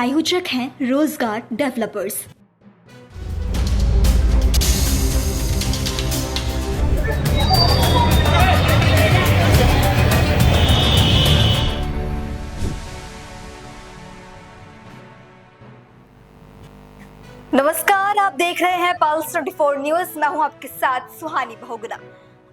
प्रायोजक हैं रोजगार डेवलपर्स। नमस्कार, आप देख रहे हैं पल्स 24 न्यूज। मैं हूं आपके साथ सुहानी बहुगुना।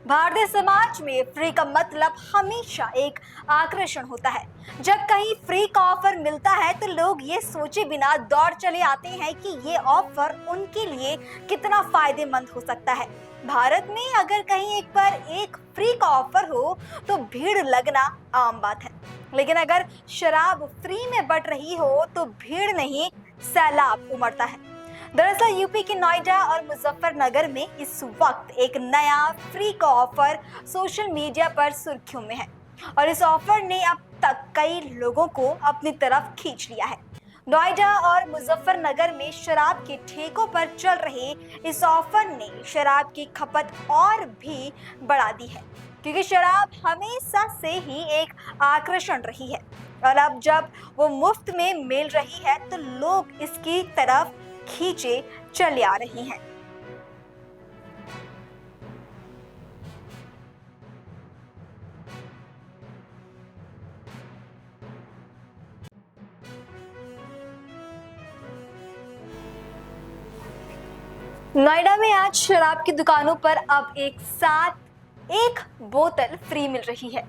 भारतीय समाज में फ्री का मतलब हमेशा एक आकर्षण होता है। जब कहीं फ्री का ऑफर मिलता है तो लोग ये सोचे बिना दौड़ चले आते हैं कि ये ऑफर उनके लिए कितना फायदेमंद हो सकता है। भारत में अगर कहीं एक पर एक फ्री का ऑफर हो तो भीड़ लगना आम बात है, लेकिन अगर शराब फ्री में बंट रही हो तो भीड़ नहीं, सैलाब उमड़ता है। दरअसल यूपी के नोएडा और मुजफ्फरनगर में इस वक्त एक नया फ्री का ऑफर सोशल मीडिया पर सुर्खियों में है और इस ऑफर ने अब तक कई लोगों को अपनी तरफ खींच लिया है। नोएडा और मुजफ्फरनगर में शराब के ठेकों पर चल रहे इस ऑफर ने शराब की खपत और भी बढ़ा दी है, क्योंकि शराब हमेशा से ही एक आकर्षण रही है और अब जब वो मुफ्त में मिल रही है तो लोग इसकी तरफ खींचे चले आ रही हैं। नोएडा में आज शराब की दुकानों पर अब एक साथ एक बोतल फ्री मिल रही है।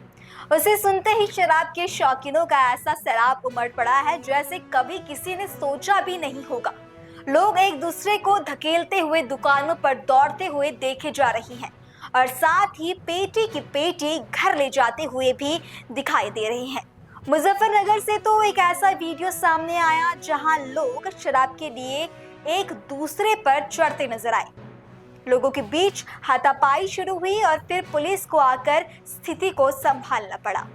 उसे सुनते ही शराब के शौकीनों का ऐसा सैलाब उमड़ पड़ा है जैसे कभी किसी ने सोचा भी नहीं होगा। लोग एक दूसरे को धकेलते हुए दुकानों पर दौड़ते हुए देखे जा रही हैं और साथ ही पेटी की पेटी घर ले जाते हुए भी दिखाई दे रहे हैं। मुजफ्फरनगर से तो एक ऐसा वीडियो सामने आया जहां लोग शराब के लिए एक दूसरे पर चढ़ते नजर आए। लोगों के बीच हाथापाई शुरू हुई और फिर पुलिस को आकर स्थिति को संभालना पड़ा।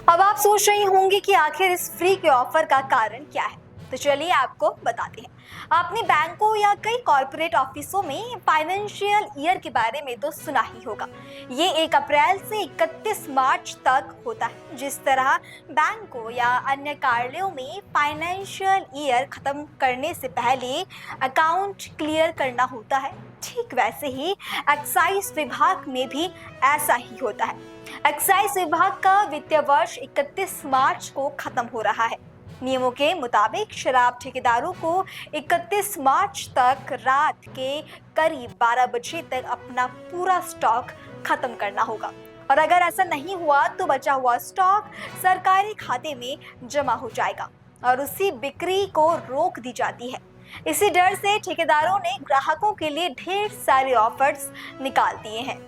अब आप सोच रही होंगी कि आखिर इस फ्री के ऑफर का कारण क्या है, तो चलिए आपको बताते हैं। आपने बैंकों या कई कॉर्पोरेट ऑफिसों में फाइनेंशियल ईयर के बारे में तो सुना ही होगा। ये 1 अप्रैल से 31 मार्च तक होता है। जिस तरह बैंकों या अन्य कार्यालयों में फाइनेंशियल ईयर खत्म करने से पहले अकाउंट क्लियर करना होता है, ठीक वैसे ही एक्साइज विभाग में भी ऐसा ही होता है। एक्साइज विभाग का वित्तीय वर्ष 31 मार्च को खत्म हो रहा है। नियमों के मुताबिक शराब ठेकेदारों को 31 मार्च तक रात के करीब 12 बजे तक अपना पूरा स्टॉक खत्म करना होगा और अगर ऐसा नहीं हुआ तो बचा हुआ स्टॉक सरकारी खाते में जमा हो जाएगा और उसी बिक्री को रोक दी जाती है। इसी डर से ठेकेदारों ने ग्राहकों के लिए ढेर सारे ऑफर्स निकाल दिए हैं।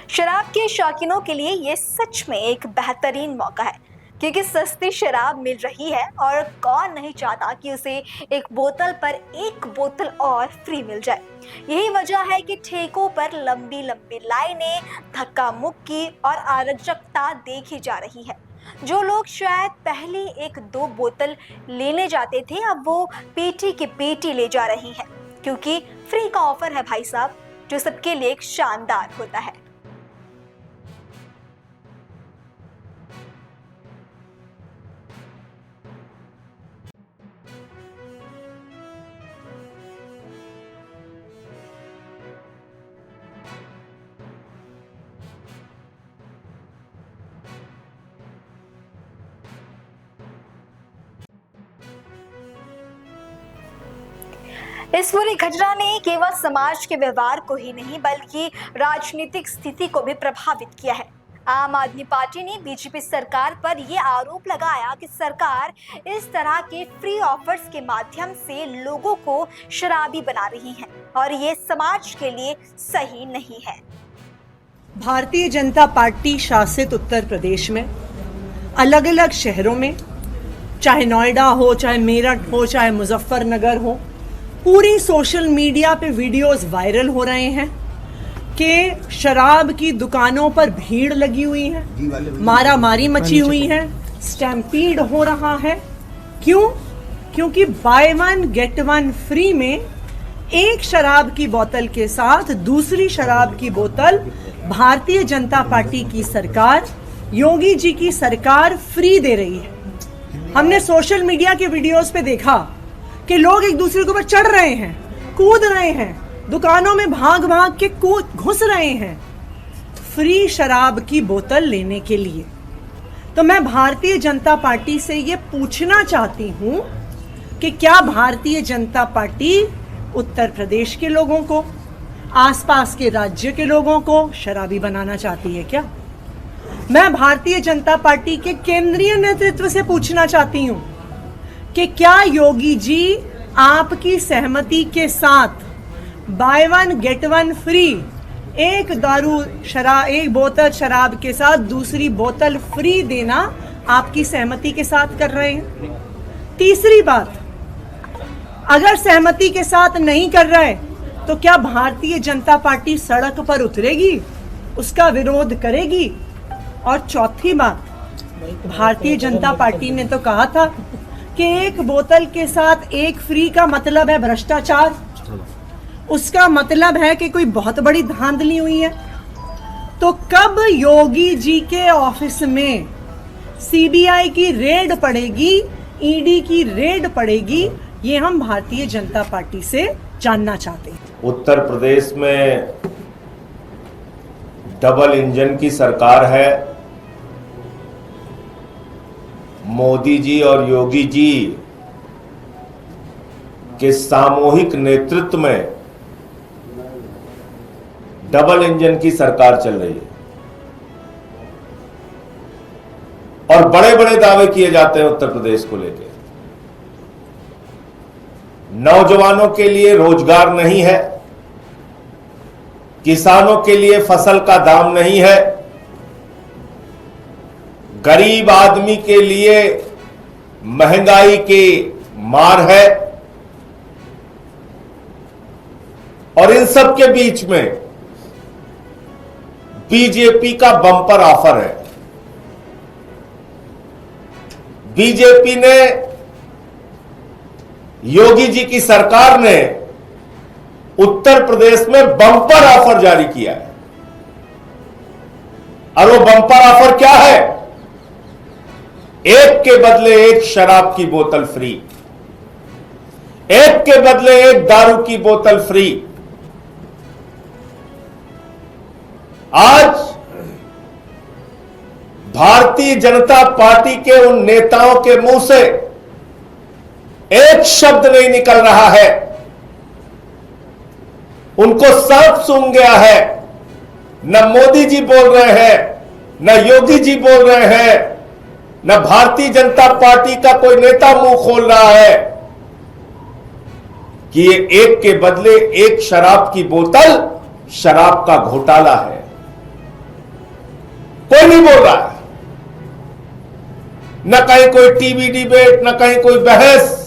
शराब के शौकीनों के लिए ये सच में एक बेहतरीन मौका है, क्योंकि सस्ती शराब मिल रही है और कौन नहीं चाहता कि उसे एक बोतल पर एक बोतल और फ्री मिल जाए। यही वजह है कि ठेकों पर लंबी लंबी लाइनें, धक्का मुक्की और अराजकता देखी जा रही है। जो लोग शायद पहले 1-2 बोतल लेने जाते थे, अब वो पेटी की पेटी ले जा रही हैं, क्योंकि फ्री का ऑफर है भाई साहब, जो सबके लिए एक शानदार होता है। इस पूरी घटना ने केवल समाज के व्यवहार को ही नहीं बल्कि राजनीतिक स्थिति को भी प्रभावित किया है। आम आदमी पार्टी ने बीजेपी सरकार पर यह आरोप लगाया कि सरकार इस तरह के फ्री ऑफर्स के माध्यम से लोगों को शराबी बना रही है और ये समाज के लिए सही नहीं है। भारतीय जनता पार्टी शासित उत्तर प्रदेश में अलग अलग शहरों में, चाहे नोएडा हो, चाहे मेरठ हो, चाहे मुजफ्फरनगर हो, पूरी सोशल मीडिया पे वीडियोस वायरल हो रहे हैं कि शराब की दुकानों पर भीड़ लगी हुई है, मारा मारी मची हुई है, स्टैम्पीड हो रहा है। क्यों? क्योंकि बाय 1 गेट 1 फ्री में एक शराब की बोतल के साथ दूसरी शराब की बोतल भारतीय जनता पार्टी की सरकार, योगी जी की सरकार फ्री दे रही है। हमने सोशल मीडिया के वीडियोस पे देखा कि लोग एक दूसरे के ऊपर चढ़ रहे हैं, कूद रहे हैं, दुकानों में भाग भाग के घुस रहे हैं फ्री शराब की बोतल लेने के लिए। तो मैं भारतीय जनता पार्टी से ये पूछना चाहती हूं कि क्या भारतीय जनता पार्टी उत्तर प्रदेश के लोगों को, आसपास के राज्य के लोगों को शराबी बनाना चाहती है क्या? मैं भारतीय जनता पार्टी के केंद्रीय नेतृत्व से पूछना चाहती हूं कि क्या योगी जी आपकी सहमति के साथ by one get one free, एक बोतल शराब के साथ दूसरी बोतल फ्री देना आपकी सहमति के साथ कर रहे हैं? तीसरी बात, अगर सहमति के साथ नहीं कर रहे तो क्या भारतीय जनता पार्टी सड़क पर उतरेगी, उसका विरोध करेगी? और चौथी बात, भारतीय जनता पार्टी ने तो कहा था कि एक बोतल के साथ एक फ्री का मतलब है भ्रष्टाचार, उसका मतलब है कि कोई बहुत बड़ी धांधली हुई है। तो कब योगी जी के ऑफिस में सीबीआई की रेड पड़ेगी, ईडी की रेड पड़ेगी, ये हम भारतीय जनता पार्टी से जानना चाहते हैं। उत्तर प्रदेश में डबल इंजन की सरकार है। मोदी जी और योगी जी के सामूहिक नेतृत्व में डबल इंजन की सरकार चल रही है और बड़े बड़े दावे किए जाते हैं उत्तर प्रदेश को लेकर। नौजवानों के लिए रोजगार नहीं है, किसानों के लिए फसल का दाम नहीं है, गरीब आदमी के लिए महंगाई की मार है, और इन सब के बीच में बीजेपी का बम्पर ऑफर है। बीजेपी ने, योगी जी की सरकार ने उत्तर प्रदेश में बम्पर ऑफर जारी किया है। और वो बम्पर ऑफर क्या है? एक के बदले एक शराब की बोतल फ्री, एक के बदले एक दारू की बोतल फ्री। आज भारतीय जनता पार्टी के उन नेताओं के मुंह से एक शब्द नहीं निकल रहा है, उनको सांप सूंघ गया है। न मोदी जी बोल रहे हैं, न योगी जी बोल रहे हैं, न भारतीय जनता पार्टी का कोई नेता मुंह खोल रहा है कि ये एक के बदले एक शराब की बोतल शराब का घोटाला है। कोई नहीं बोल रहा है, न कहीं कोई टीवी डिबेट, न कहीं कोई बहस।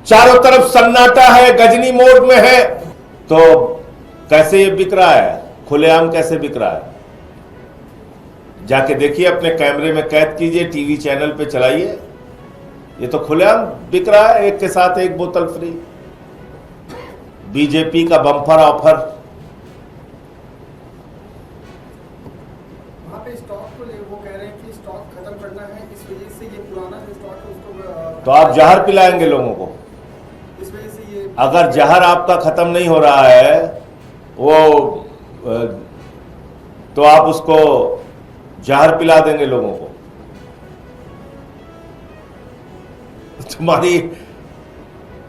चारों तरफ सन्नाटा है, गजनी मोड में है। तो कैसे ये बिक रहा है, खुलेआम कैसे बिक रहा है? जाके देखिए, अपने कैमरे में कैद कीजिए, टीवी चैनल पे चलाइए, ये तो खुलेआम बिक रहा है, एक के साथ एक बोतल फ्री। बीजेपी का बम्पर ऑफर। वहाँ पे स्टॉक को वो कह रहे हैं कि स्टॉक खत्म करना है, इस वजह से ये पुराना जो स्टॉक है उसको तो आप जहर पिलाएंगे लोगों को। इस वजह से ये, अगर जहर आपका खत्म नहीं हो रहा है तो आप उसको जहर पिला देंगे लोगों को। तुम्हारी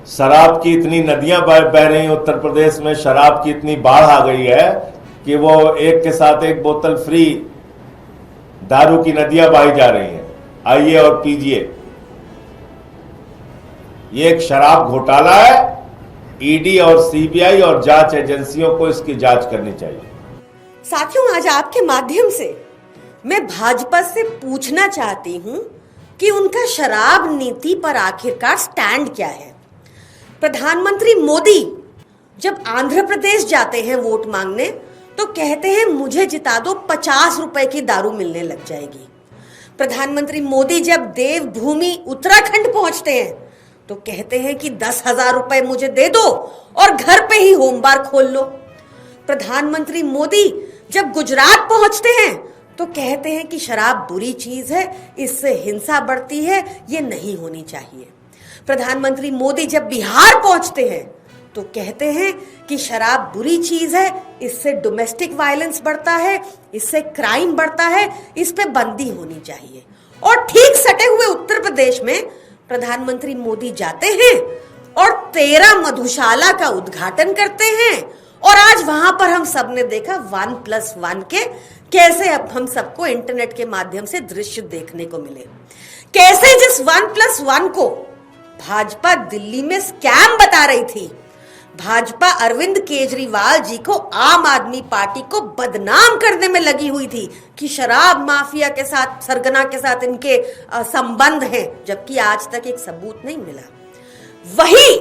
शराब की इतनी नदियां बह रही हैं उत्तर प्रदेश में, शराब की इतनी बाढ़ आ गई है कि वो एक के साथ एक बोतल फ्री दारू की नदियां बही जा रही हैं। आइए और पीजिए। ये एक शराब घोटाला है। ईडी और सीबीआई और जांच एजेंसियों को इसकी जांच करनी चाहिए। साथियों, आज आपके माध्यम से मैं भाजपा से पूछना चाहती हूं कि उनका शराब नीति पर आखिरकार स्टैंड क्या है। प्रधानमंत्री मोदी जब आंध्र प्रदेश जाते हैं वोट मांगने तो कहते हैं मुझे जिता दो, 50 रुपए की दारू मिलने लग जाएगी। प्रधानमंत्री मोदी जब देवभूमि उत्तराखंड पहुंचते हैं तो कहते हैं कि 10,000 रुपए मुझे दे दो और घर पे ही होम बार खोल लो। प्रधानमंत्री मोदी जब गुजरात पहुंचते हैं तो कहते हैं कि शराब बुरी चीज है, इससे हिंसा बढ़ती है, ये नहीं होनी चाहिए। प्रधानमंत्री मोदी जब बिहार पहुंचते हैं तो कहते हैं कि शराब बुरी चीज है, इससे डोमेस्टिक वायलेंस बढ़ता है, इससे क्राइम बढ़ता है, इस पे बंदी होनी चाहिए। और ठीक सटे हुए उत्तर प्रदेश में प्रधानमंत्री मोदी जाते हैं और 13 मधुशाला का उद्घाटन करते हैं। और आज वहां पर हम सब ने देखा 1+1 के कैसे अब हम सबको इंटरनेट के माध्यम से दृश्य देखने को मिले। कैसे जिस 1+1 को भाजपा दिल्ली में स्कैम बता रही थी, भाजपा अरविंद केजरीवाल जी को, आम आदमी पार्टी को बदनाम करने में लगी हुई थी कि शराब माफिया के साथ, सरगना के साथ इनके संबंध हैं, जबकि आज तक एक सबूत नहीं मिला। वही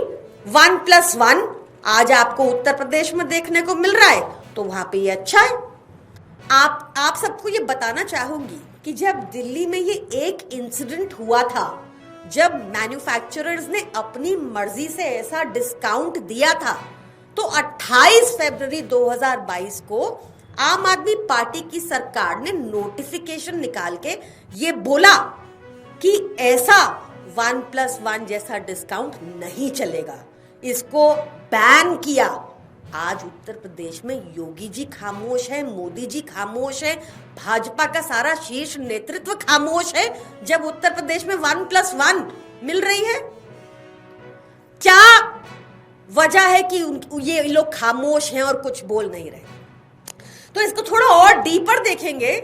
1+1 आज आपको उत्तर प्रदेश में देखने को मिल रहा है, तो वहां पे ये अच्छा है। आप सबको ये बताना चाहूंगी कि जब दिल्ली में ये एक इंसिडेंट हुआ था, जब मैन्युफैक्चरर्स ने अपनी मर्जी से ऐसा डिस्काउंट दिया था, तो 28 फरवरी 2022 को आम आदमी पार्टी की सरकार ने नोटिफिकेशन निकाल के ये बोला कि ऐसा 1+1 जैसा डिस्काउंट नहीं चलेगा, इसको बैन किया। आज उत्तर प्रदेश में योगी जी खामोश है, मोदी जी खामोश है, भाजपा का सारा शीर्ष नेतृत्व खामोश है जब उत्तर प्रदेश में 1+1 मिल रही है। क्या वजह है कि ये लोग खामोश हैं और कुछ बोल नहीं रहे? तो इसको थोड़ा और डीपर देखेंगे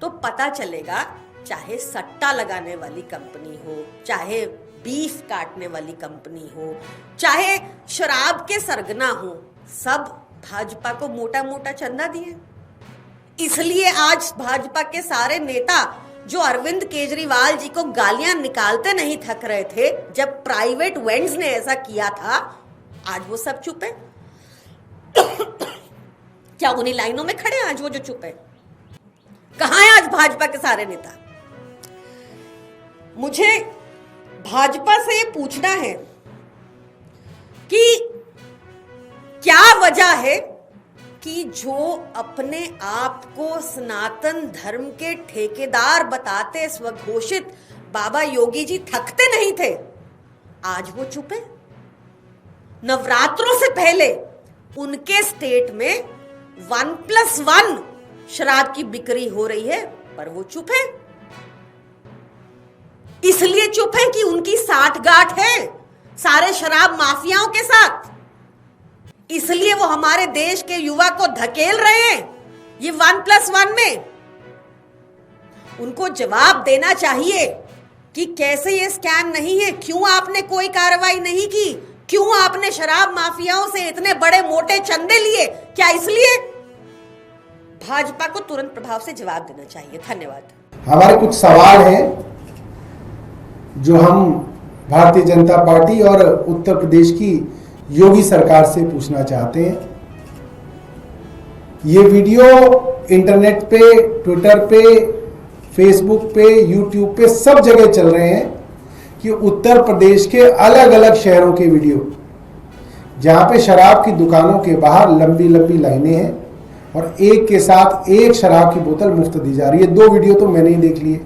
तो पता चलेगा, चाहे सट्टा लगाने वाली कंपनी हो, चाहे बीफ काटने वाली कंपनी हो, चाहे शराब के सरगना हो, सब भाजपा को मोटा मोटा चंदा दिए। इसलिए आज भाजपा के सारे नेता जो अरविंद केजरीवाल जी को गालियां निकालते नहीं थक रहे थे जब प्राइवेट वेंड्स ने ऐसा किया था, आज वो सब चुप है। क्या उन्हीं लाइनों में खड़े हैं आज वो जो चुप है? कहां है आज भाजपा के सारे नेता? मुझे भाजपा से ये पूछना है कि क्या वजह है कि जो अपने आप को सनातन धर्म के ठेकेदार बताते स्वघोषित बाबा योगी जी थकते नहीं थे, आज वो चुप है। नवरात्रों से पहले उनके स्टेट में 1+1 शराब की बिक्री हो रही है, पर वो चुप है। इसलिए चुप है कि उनकी साठगांठ है सारे शराब माफियाओं के साथ, इसलिए वो हमारे देश के युवा को धकेल रहे हैं ये 1+1 में। उनको जवाब देना चाहिए कि कैसे ये स्कैम नहीं है, क्यों आपने कोई कार्रवाई नहीं की, क्यों आपने शराब माफियाओं से इतने बड़े मोटे चंदे लिए? क्या इसलिए? भाजपा को तुरंत प्रभाव से जवाब देना चाहिए। धन्यवाद। हमारे कुछ सवाल हैं जो हम भारतीय जनता पार्टी और उत्तर प्रदेश की योगी सरकार से पूछना चाहते हैं। ये वीडियो इंटरनेट पे, ट्विटर पे, फेसबुक पे, यूट्यूब पे सब जगह चल रहे हैं कि उत्तर प्रदेश के अलग अलग शहरों के वीडियो, जहां पे शराब की दुकानों के बाहर लंबी लंबी लाइनें हैं और एक के साथ एक शराब की बोतल मुफ्त दी जा रही है। 2 वीडियो तो मैंने ही देख लिए,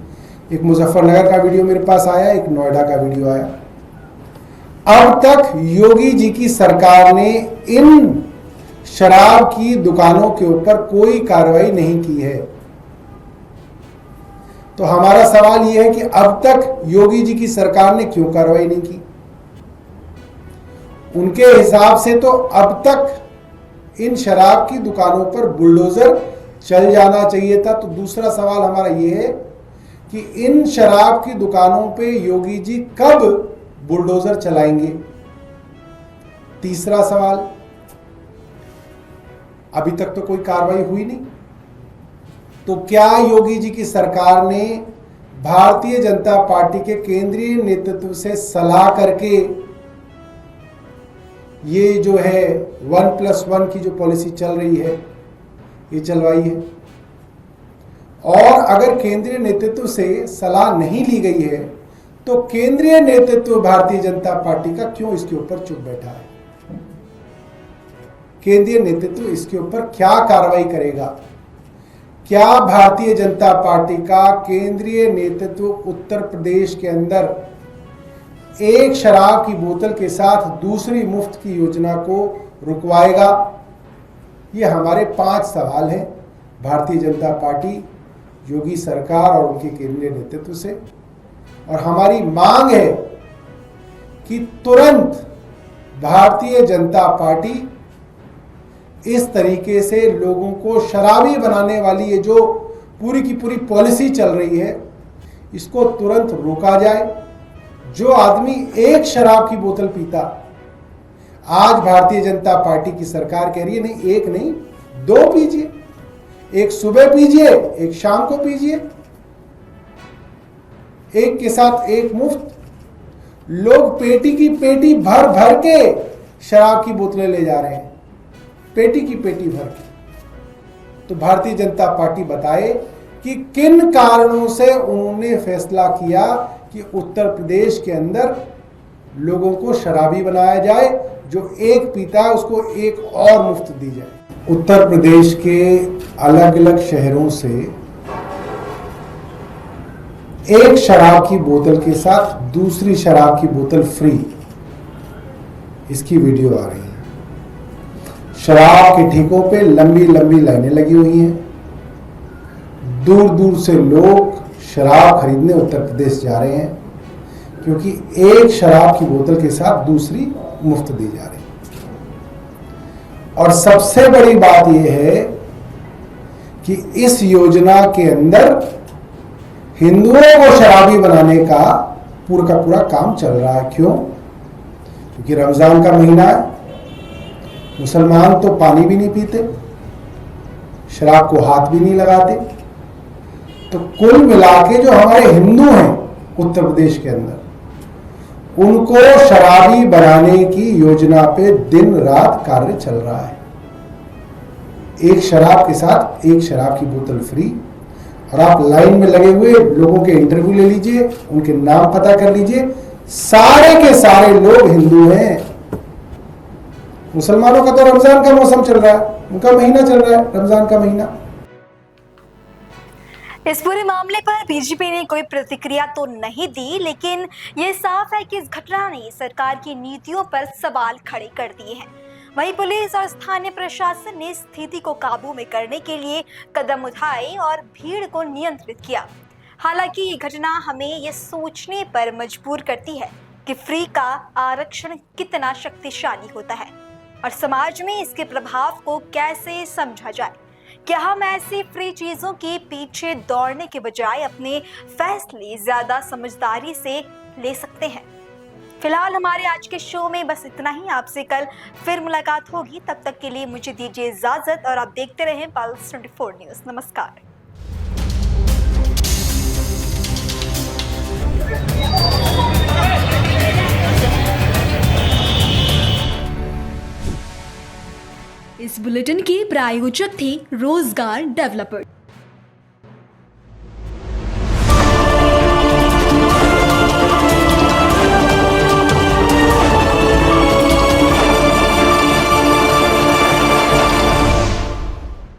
एक मुजफ्फरनगर का वीडियो मेरे पास आया, एक नोएडा का वीडियो आया। अब तक योगी जी की सरकार ने इन शराब की दुकानों के ऊपर कोई कार्रवाई नहीं की है। तो हमारा सवाल यह है कि अब तक योगी जी की सरकार ने क्यों कार्रवाई नहीं की? उनके हिसाब से तो अब तक इन शराब की दुकानों पर बुलडोजर चल जाना चाहिए था। तो दूसरा सवाल हमारा यह है कि इन शराब की दुकानों पे योगी जी कब बुलडोजर चलाएंगे? तीसरा सवाल, अभी तक तो कोई कार्रवाई हुई नहीं, तो क्या योगी जी की सरकार ने भारतीय जनता पार्टी के केंद्रीय नेतृत्व से सलाह करके ये जो है 1+1 की जो पॉलिसी चल रही है ये चलवाई है? और अगर केंद्रीय नेतृत्व से सलाह नहीं ली गई है तो केंद्रीय नेतृत्व भारतीय जनता पार्टी का क्यों इसके ऊपर चुप बैठा है? केंद्रीय नेतृत्व इसके ऊपर क्या कार्रवाई करेगा। क्या भारतीय जनता पार्टी का केंद्रीय नेतृत्व उत्तर प्रदेश के अंदर एक शराब की बोतल के साथ दूसरी मुफ्त की योजना को रुकवाएगा? ये हमारे 5 सवाल हैं भारतीय जनता पार्टी, योगी सरकार और उनके केंद्रीय नेतृत्व से। और हमारी मांग है कि तुरंत भारतीय जनता पार्टी इस तरीके से लोगों को शराबी बनाने वाली ये जो पूरी की पूरी पॉलिसी चल रही है, इसको तुरंत रोका जाए। जो आदमी एक शराब की बोतल पीता, आज भारतीय जनता पार्टी की सरकार कह रही है नहीं, एक नहीं 2 पीजिए, एक सुबह पीजिए, एक शाम को पीजिए, एक के साथ एक मुफ्त। लोग पेटी की पेटी भर भर के शराब की बोतलें ले जा रहे हैं, पेटी की पेटी भर के। तो भारतीय जनता पार्टी बताए कि किन कारणों से उन्होंने फैसला किया कि उत्तर प्रदेश के अंदर लोगों को शराबी बनाया जाए, जो एक पीता है उसको एक और मुफ्त दी जाए। उत्तर प्रदेश के अलग अलग शहरों से एक शराब की बोतल के साथ दूसरी शराब की बोतल फ्री, इसकी वीडियो आ रही है। शराब के ठेकों पे लंबी लंबी लाइनें लगी हुई हैं। दूर दूर से लोग शराब खरीदने उत्तर प्रदेश जा रहे हैं, क्योंकि एक शराब की बोतल के साथ दूसरी मुफ्त दी जा रही है। और सबसे बड़ी बात यह है कि इस योजना के अंदर हिंदुओं को शराबी बनाने का पूरा काम चल रहा है। क्यों? क्योंकि रमजान का महीना है, मुसलमान तो पानी भी नहीं पीते, शराब को हाथ भी नहीं लगाते। तो कुल मिला के जो हमारे हिंदू हैं उत्तर प्रदेश के अंदर, उनको शराबी बनाने की योजना पे दिन रात कार्य चल रहा है। एक शराब के साथ एक शराब की बोतल फ्री। और आप लाइन में लगे हुए लोगों के इंटरव्यू ले लीजिए, उनके नाम पता कर लीजिए, सारे के सारे लोग हिंदू हैं। मुसलमानों का तो रमजान का मौसम चल रहा है, उनका महीना चल रहा है रमजान का महीना। इस पूरे मामले पर बीजेपी ने कोई प्रतिक्रिया तो नहीं दी, लेकिन ये साफ है कि इस घटना ने सरकार की नीतियों पर सवाल खड़े कर दिए हैं। वहीं पुलिस और स्थानीय प्रशासन ने स्थिति को काबू में करने के लिए कदम उठाए और भीड़ को नियंत्रित किया। हालांकि ये घटना हमें ये सोचने पर मजबूर करती है कि फ्री का आरक्षण कितना शक्तिशाली होता है और समाज में इसके प्रभाव को कैसे समझा जाए। क्या हम ऐसी फ्री चीजों के पीछे दौड़ने के बजाय अपने फैसले ज्यादा समझदारी से ले सकते हैं? फिलहाल हमारे आज के शो में बस इतना ही। आपसे कल फिर मुलाकात होगी, तब तक के लिए मुझे दीजिए इजाजत और आप देखते रहें पल्स 24 न्यूज। नमस्कार। इस बुलेटिन के प्रायोजक थे रोजगार डेवलपर्स।